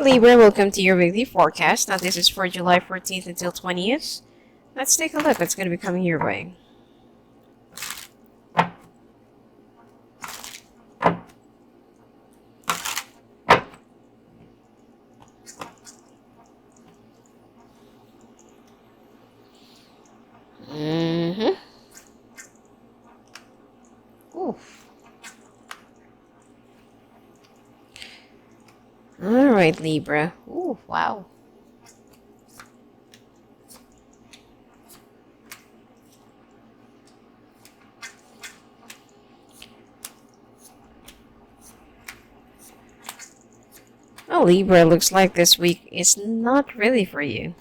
Alright, Libra, welcome to your weekly forecast. Now, this is for July 14th until 20th. Let's take a look what's going to be coming your way. Oof. Alright, Libra. Ooh, wow. Oh, Libra, looks like this week is not really for you.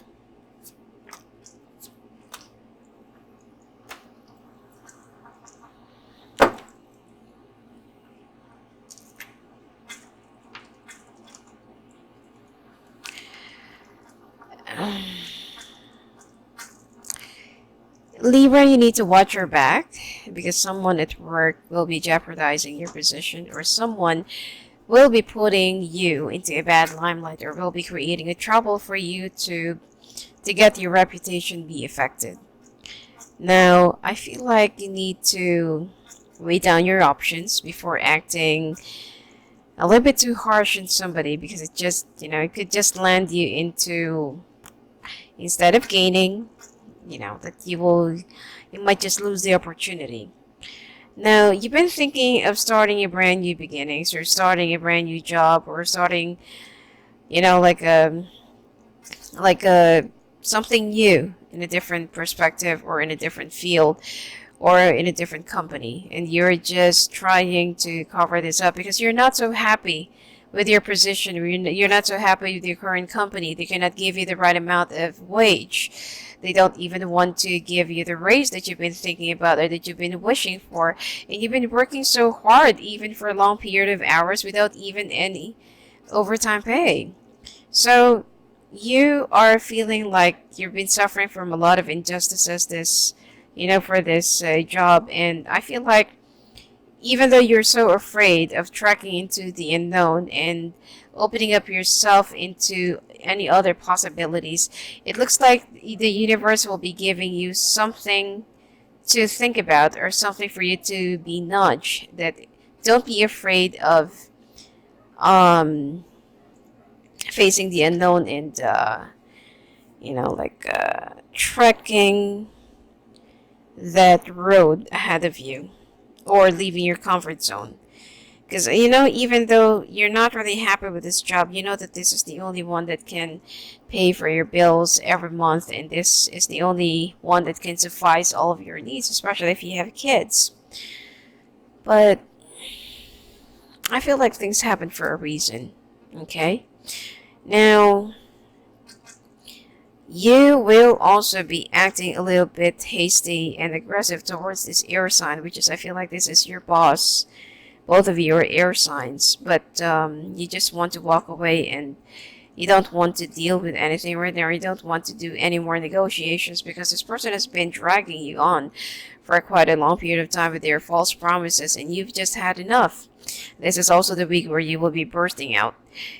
Libra, you need to watch your back because someone at work will be jeopardizing your position, or someone will be putting you into a bad limelight, or will be creating a trouble for you to get your reputation be affected. Now, I feel like you need to weigh down your options before acting a little bit too harsh on somebody, because it just, it could just land you into, instead of gaining, that you might just lose the opportunity. Now, you've been thinking of starting a brand new beginnings, or starting a brand new job, or starting, like something new in a different perspective, or in a different field, or in a different company, and you're just trying to cover this up because you're not so happy with your position, or you're not so happy with your current company. They cannot give you the right amount of wage. They don't even want to give you the raise that you've been thinking about, or that you've been wishing for. And you've been working so hard, even for a long period of hours, without even any overtime pay. So you are feeling like you've been suffering from a lot of injustices for this job. And I feel like, even though you're so afraid of trekking into the unknown and opening up yourself into any other possibilities, it looks like the universe will be giving you something to think about, or something for you to be nudged. That don't be afraid of facing the unknown, and trekking that road ahead of you, or leaving your comfort zone. Because, even though you're not really happy with this job, you know that this is the only one that can pay for your bills every month, and this is the only one that can suffice all of your needs, especially if you have kids. But I feel like things happen for a reason, okay? Now, you will also be acting a little bit hasty and aggressive towards this air sign, which is, I feel like this is your boss. Both of you are air signs, but you just want to walk away, and you don't want to deal with anything right now. You don't want to do any more negotiations, because this person has been dragging you on for quite a long period of time with their false promises, and you've just had enough. This is also the week where you will be bursting out.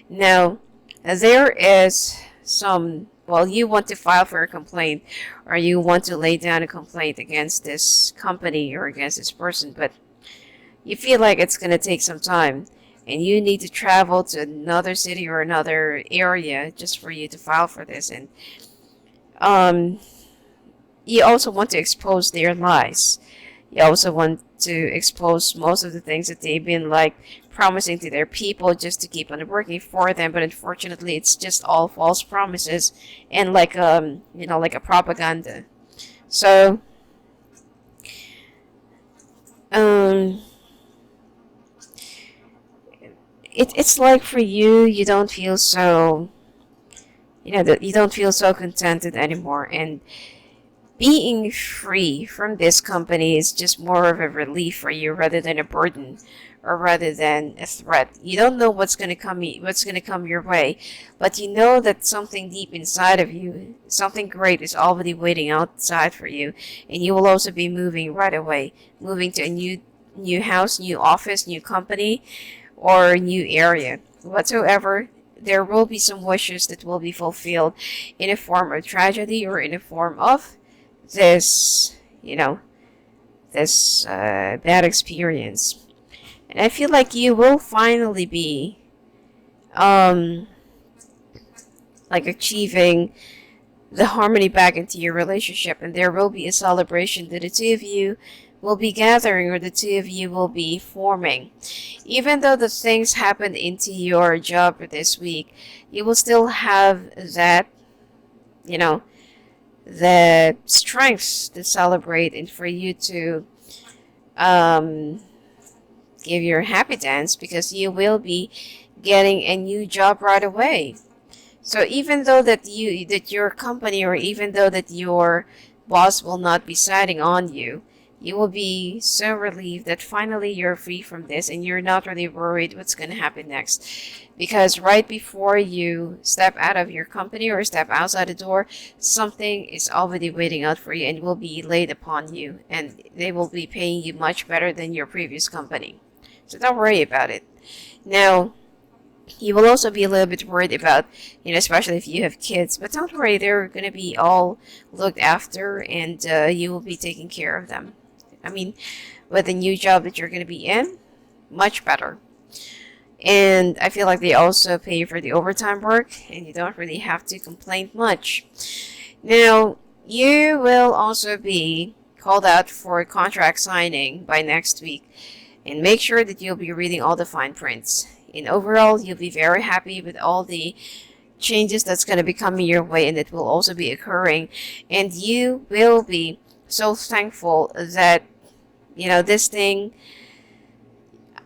Now, there is some, well, you want to file for a complaint, or you want to lay down a complaint against this company or against this person, but you feel like it's going to take some time, and you need to travel to another city or another area just for you to file for this. And you also want to expose their lies. You also want to expose most of the things that they've been promising to their people just to keep on working for them, but unfortunately it's just all false promises, and like a propaganda. So it's like, for you, you don't feel so, you don't feel so contented anymore, and being free from this company is just more of a relief for you, rather than a burden, or rather than a threat. You don't know what's going to come your way, but you know that something deep inside of you, something great, is already waiting outside for you, and you will also be moving right away, moving to a new house, new office, new company, or new area, whatsoever there will be some wishes that will be fulfilled in a form of tragedy or in a form of this, this bad experience. And I feel like you will finally be like achieving the harmony back into your relationship, and there will be a celebration that the two of you will be gathering, or the two of you will be forming. Even though the things happened into your job this week, you will still have that, the strengths to celebrate and for you to give your happy dance, because you will be getting a new job right away. So even though that your company, or even though that your boss will not be siding on you, you will be so relieved that finally you're free from this and you're not really worried what's going to happen next. Because right before you step out of your company or step outside the door, something is already waiting out for you and will be laid upon you, and they will be paying you much better than your previous company. So don't worry about it. Now, you will also be a little bit worried about, especially if you have kids, but don't worry, they're going to be all looked after, and you will be taking care of them. I mean, with the new job that you're going to be in, much better. And I feel like they also pay you for the overtime work, and you don't really have to complain much. Now, you will also be called out for contract signing by next week, and make sure that you'll be reading all the fine prints. And overall, you'll be very happy with all the changes that's going to be coming your way, and it will also be occurring. And you will be so thankful that, this thing,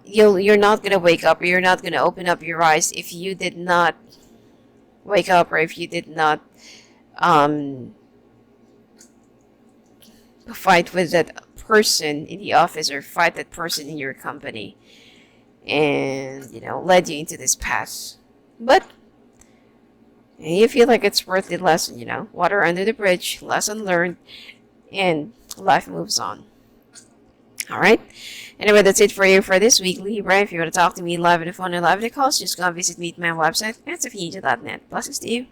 you're not going to wake up, or you're not going to open up your eyes if you did not wake up, or if you did not fight with that person in the office, or fight that person in your company, and led you into this path. But you feel like it's worth the lesson, water under the bridge, lesson learned, and life moves on. Alright? Anyway, that's it for you for this week, Libra. If you want to talk to me live on the phone or live on the calls, just go and visit me at my website at Sophia.net. Blessings to you.